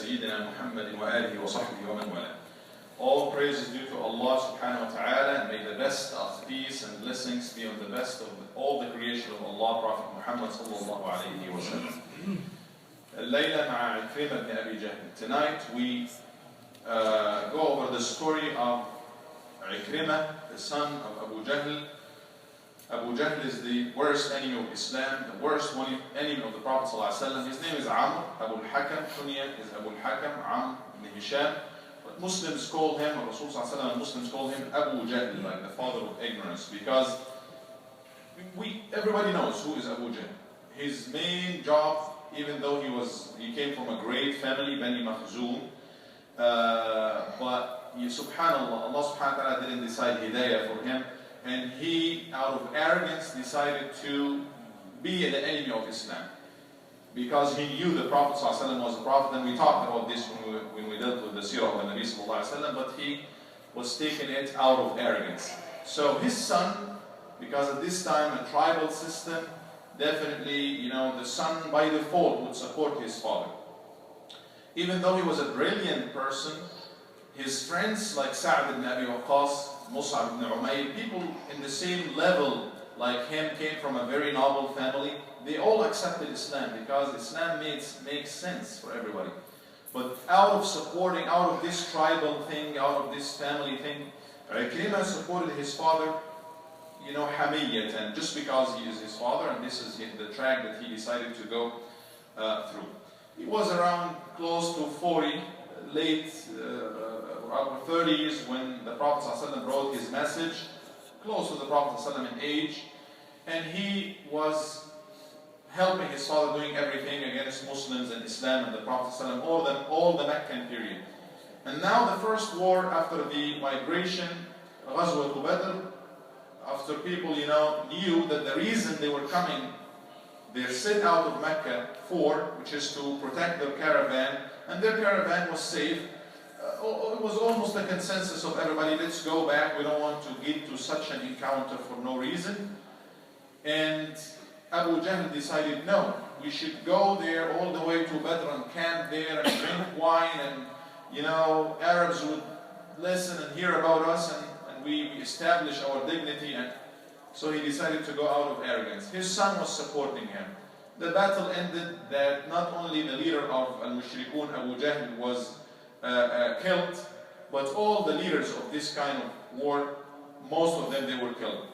سيدنا محمد وآله وصحبه ومن والاه. All praise is due to Allah subhanahu wa ta'ala, and may the best of peace and blessings be on the best of all the creation of Allah, Prophet Muhammad sallallahu alayhi wa sallam. الليلة مع إكرمة بن Abi-Jahl. Tonight we go over the story of Ekremak, the son of Abu Jahl. Abu Jahl is the worst enemy of Islam, the worst enemy of the Prophet ﷺ. His name is Amr, Abu al-Hakam. Kunya is Abu al-Hakam, Amr ibn Hisham. But Muslims call him, or Rasul ﷺ and Muslims call him Abu Jahl, like the father of ignorance, because everybody knows who is Abu Jahl. His main job, even though he came from a great family, Bani Makhzum, but subhanallah, Allah subhanahu wa ta'ala didn't decide hidayah for him, and he, out of arrogance, decided to be the enemy of Islam. Because he knew the Prophet ﷺ was a prophet, and we talked about this when we dealt with the seerah of the Nabi ﷺ, but he was taking it out of arrogance. So his son, because at this time a tribal system, definitely, the son by default would support his father. Even though he was a brilliant person, his friends like Sa'd ibn Abi Waqqas, Mus'ab ibn Umayr, people in the same level like him, came from a very noble family. They all accepted Islam because Islam makes sense for everybody. But out of supporting, out of this tribal thing, out of this family thing, Ekremak supported his father, hamiyatan, just because he is his father, and this is the track that he decided to go through. He was around close to 40, late upper 30s when the Prophet ﷺ wrote his message, close to the Prophet ﷺ in age, and he was helping his father, doing everything against Muslims and Islam and the Prophet ﷺ, all the Meccan period. And now the first war after the migration, Ghazwat Badr, after people knew that the reason they were coming, they're sent out of Mecca for, which is to protect their caravan, and their caravan was safe. It was almost a consensus of everybody, let's go back, we don't want to get to such an encounter for no reason. And Abu Jahl decided, no, we should go there all the way to Badr and camp there and drink wine, and Arabs would listen and hear about us, and we establish our dignity. And so he decided to go out of arrogance. His son was supporting him. The battle ended that not only the leader of Al-Mushrikun, Abu Jahl, was killed, but all the leaders of this kind of war, most of them, they were killed.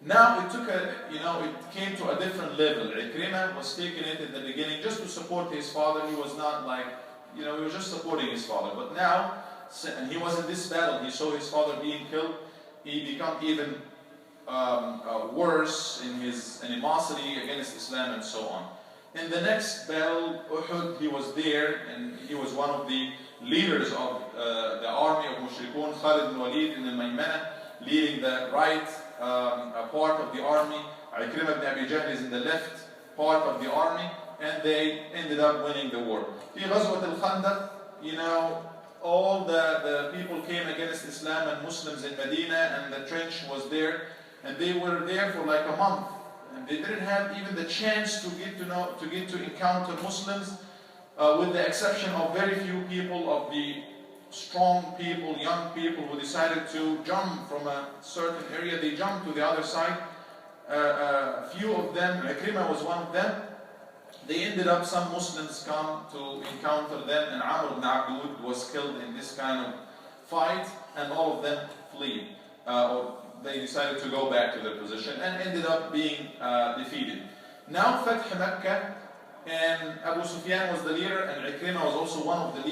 Now it took it came to a different level. Ekremak was taking it in the beginning just to support his father. He was not like, he was just supporting his father. But now, and he was in this battle, he saw his father being killed, he became even worse in his animosity against Islam and so on. In the next battle, Uhud, he was there, and he was one of the leaders of the army of Mushrikun, Khalid ibn Walid in Maymana, leading the right part of the army. Ekremak ibn Abi-Jahl is in the left part of the army, and they ended up winning the war. In Ghazwat al-Khandaq, all the people came against Islam and Muslims in Medina, and the trench was there, and they were there for like a month. And they didn't have even the chance to get to encounter Muslims, with the exception of very few people, of the strong people, young people who decided to jump from a certain area. They jumped to the other side. A few of them, Ekremak was one of them. They ended up, some Muslims come to encounter them, and Amr ibn Abd was killed in this kind of fight, and all of them fled. Or they decided to go back to their position and ended up being defeated. Now Fath Mecca, and Abu Sufyan was the leader, and Ekremak was also one of the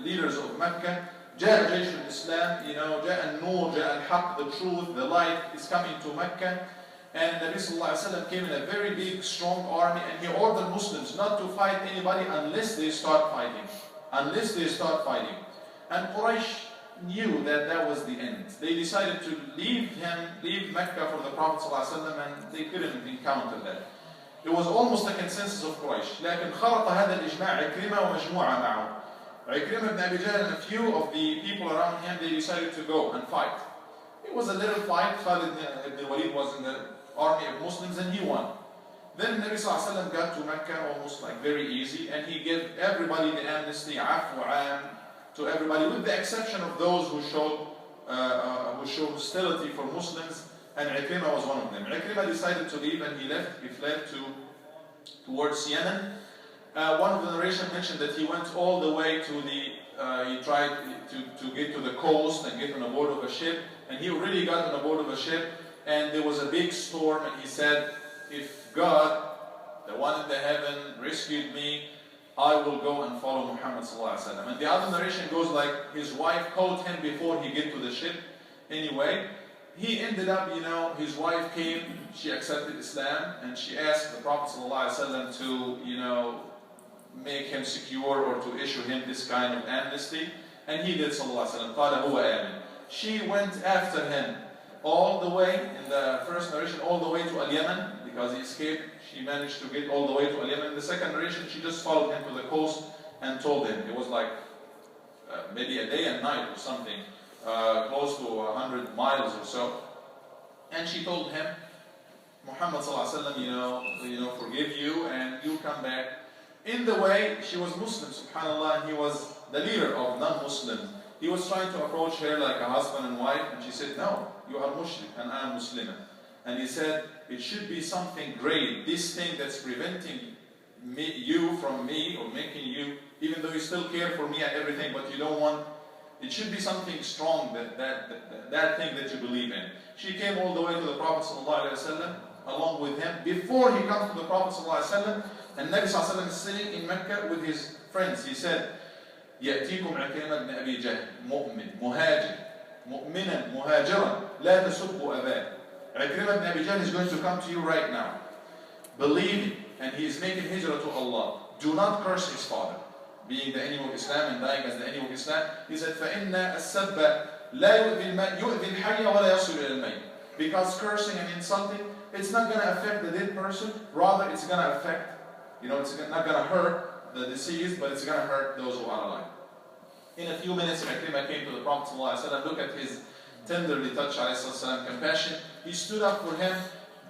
leaders of Mecca. جاء جيش الإسلام, جاء النور, جاء الحق, the truth, the light is coming to Mecca. And Nabi sallallahu alayhi wa sallam came in a very big, strong army, and he ordered Muslims not to fight anybody unless they start fighting. And Quraysh knew that that was the end. They decided to leave Mecca for the Prophet ﷺ, and they couldn't encounter that. It was almost a consensus of Quraysh. لكن خرط هذا الإجماع إكرمة ومجموعة معه. Ekremak ibn Abi-Jahl and a few of the people around him, they decided to go and fight. It was a little fight. Khalid ibn Walid was in the army of Muslims, and he won. Then Nabi Sallallahu Alaihi Wasallam got to Mecca almost like very easy, and he gave everybody the amnesty, afu am, to everybody, with the exception of those who showed hostility for Muslims, and Ekremak was one of them. Ekremak decided to leave, and he left. He fled towards Yemen. One of the narration mentioned that he went all the way to he tried to get to the coast and get on board of a ship, and he really got on board of a ship, and there was a big storm, and he said, if God, the one in the heaven, rescued me, I will go and follow Muhammad sallallahu alaihi wasallam. And the other narration goes like, his wife called him before he get to the ship. Anyway, he ended up, his wife came, she accepted Islam, and she asked the Prophet sallallahu alaihi wasallam to, make him secure or to issue him this kind of amnesty. And he did sallallahu alaihi wasallam. قال هو آمن. She went after him all the way, in the first narration, all the way to Al-Yemen, because he escaped. She managed to get all the way to Al-Yemen. In the second narration, she just followed him to the coast and told him. It was like maybe a day and night or something, close to 100 miles or so. And she told him, Muhammad sallallahu alaihi wasallam, forgive you, and you come back. In the way, she was Muslim, subhanallah, and he was the leader of non-Muslims. He was trying to approach her like a husband and wife, and she said, no, you are Muslim, and I am Muslim. And he said, it should be something great, this thing that's preventing you from me, or making you, even though you still care for me and everything, but you don't want, it should be something strong, that thing that you believe in. She came all the way to the Prophet ﷺ, along with him. Before he comes to the Prophet ﷺ, and Nabi ﷺ is sitting in Mecca with his friends. He said, يأتيكم عكرمة بن أبي-Jahl مؤمن مهاجر مؤمنا مهاجرا لا تسبوا أباه. Ekremak ibn Abi-Jahl is going to come to you right now, believing, and he is making hijrah to Allah. Do not curse his father, being the enemy of Islam and dying as the enemy of Islam. He said, فَإِنَّ السَّبَّ لَا يُؤْذِي الْحَيَّ وَلَا يَصِلُ إِلَى الْمَيِّتِ. Because cursing and insulting, it's not going to affect the dead person, rather it's going to affect, it's not going to hurt the deceased, but it's going to hurt those who are alive. In a few minutes, Ekremak came to the Prophet ﷺ. Look at his tenderly touched compassion. He stood up for him.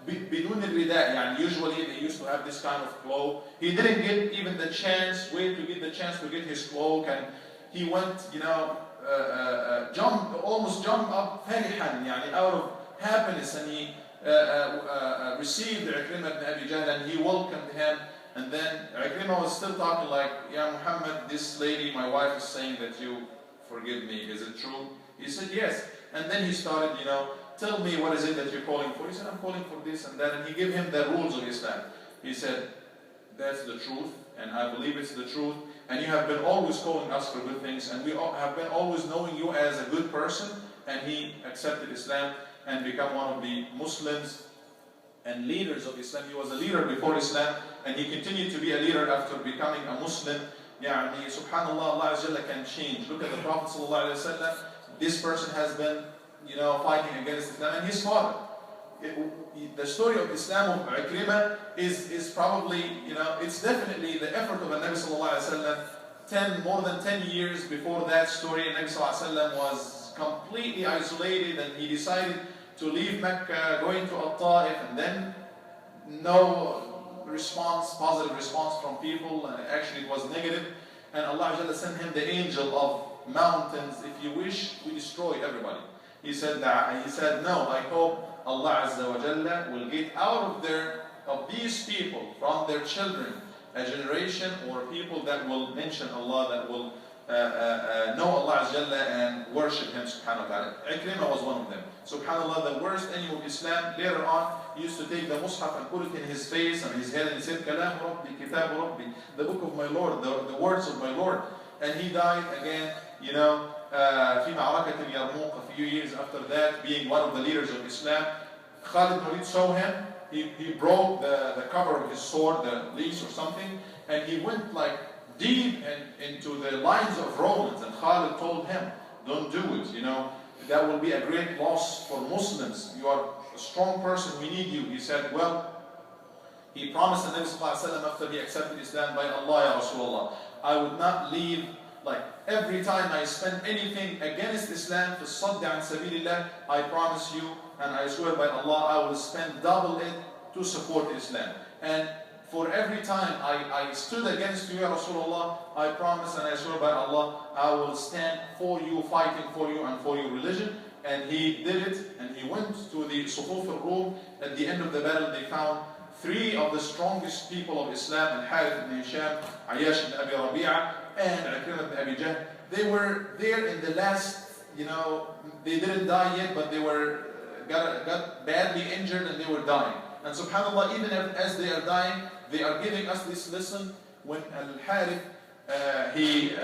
بدون الرداء, usually they used to have this kind of cloak. He didn't get even the chance, wait to get the chance to get his cloak, and he went, almost jumped up farihan, out of happiness, and he received Ekremak ibn Abi-Jahl, and he welcomed him. And then Ekremak was still talking like, Ya Muhammad, this lady, my wife, is saying that you forgive me. Is it true? He said, yes. And then he started, tell me what is it that you're calling for. He said, I'm calling for this and that. And he gave him the rules of Islam. He said, that's the truth, and I believe it's the truth. And you have been always calling us for good things, and we have been always knowing you as a good person. And he accepted Islam and became one of the Muslims and leaders of Islam. He was a leader before Islam, and he continued to be a leader after becoming a Muslim. Subhanallah, Allah Azza wa Jalla can change. Look at the Prophet ﷺ. This person has been, fighting against Islam, and his father. The story of Islam of Ekremak is probably, it's definitely the effort of the Nabi ﷺ. More than 10 years before that story, Nabi ﷺ was completely isolated, and he decided to leave Mecca, going to Al-Ta'if, and then no response, positive response from people, and actually it was negative. And Allah Jalla sent him the angel of mountains. If you wish, we destroy everybody. He said no, I hope Allah Azza wa Jalla will get out of these people, from their children, a generation or people that will mention Allah, that will know Allah Azza wa Jalla and worship Him subhanahu wa ta'ala. Ekremak was one of them. Subhanallah, the worst enemy of Islam, later on, he used to take the mushaf and put it in his face and his head, and he said, Kalam Rabbi, Kitab Rabbi, the book of my Lord, the words of my Lord. And he died again, في معركة اليرموك, a few years after that, being one of the leaders of Islam. Khalid ibn Walid saw him, he broke the cover of his sword, the leash or something, and he went like deep into the lines of Romans, and Khalid told him, don't do it, that will be a great loss for Muslims. You are a strong person, we need you. He said, well, he promised the Nabi Sallallahu Alaihi Wasallam after he accepted Islam, by Allah, Ya Rasulullah, I would not leave, like every time I spend anything against Islam, for sadda an sabilillah, I promise you, and I swear by Allah, I will spend double it to support Islam. And for every time I stood against you, Ya Rasulullah, I promise and I swear by Allah, I will stand for you, fighting for you and for your religion. And he did it, and he went to the Sufuf al-Rum. At the end of the battle, they found 3 of the strongest people of Islam, Al-Harith ibn Hisham, Ayyash ibn Abi Rabi'a, and Ekremak ibn Abi-Jahl. They were there in the last, they didn't die yet, but they were got badly injured and they were dying. And subhanAllah, even as they are dying, they are giving us this lesson. When Al-Harith, he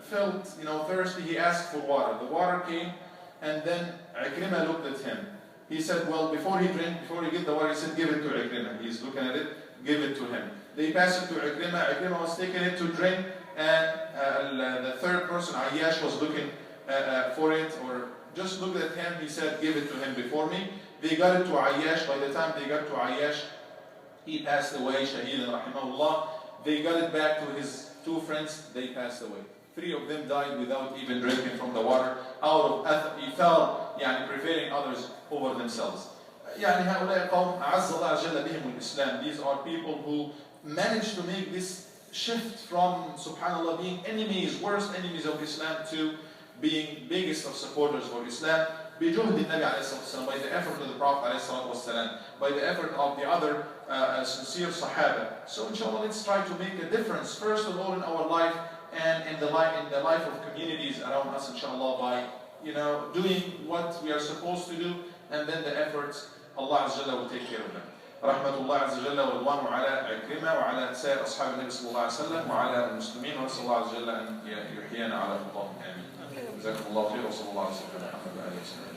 felt thirsty, he asked for water. The water came, and then Ekremak looked at him. He said, well, before he get the water, he said, give it to Ekremak. He's looking at it, give it to him. They passed it to Ekremak. Ekremak was taking it to drink, and the third person, Ayyash, was looking for it, or just looked at him. He said, give it to him before me. They got it to Ayyash. By the time they got to Ayyash, he passed away, shaheed and rahimahullah. They got it back to his 2 friends, they passed away. 3 of them died without even drinking from the water, out of ithar, preferring others over themselves. هؤلاء قوم أعز الله جل بهم الإسلام. These are people who managed to make this shift from, subhanAllah, being enemies, worst enemies of Islam, to being biggest of supporters for Islam. بجهد النبي عليه الصلاة والسلام, by the effort of the Prophet عليه الصلاة والسلام, by the effort of the other sincere Sahabah. So inshallah, let's try to make a difference, first of all in our life, and in the life of communities around us, inshallah, by doing what we are supposed to do, and then the efforts, Allah Azza wa Jalla will take care of them. رحمة الله عز وجل ورضوان على عكرمة وعلى سائر أصحاب النبي صلى الله عليه وسلم وعلى المسلمين، ونسأل الله عز وجل أن يحيينا على خطاهم. آمين. جزاكم الله خير، وصلى الله على سيدنا محمد وآله وسلم.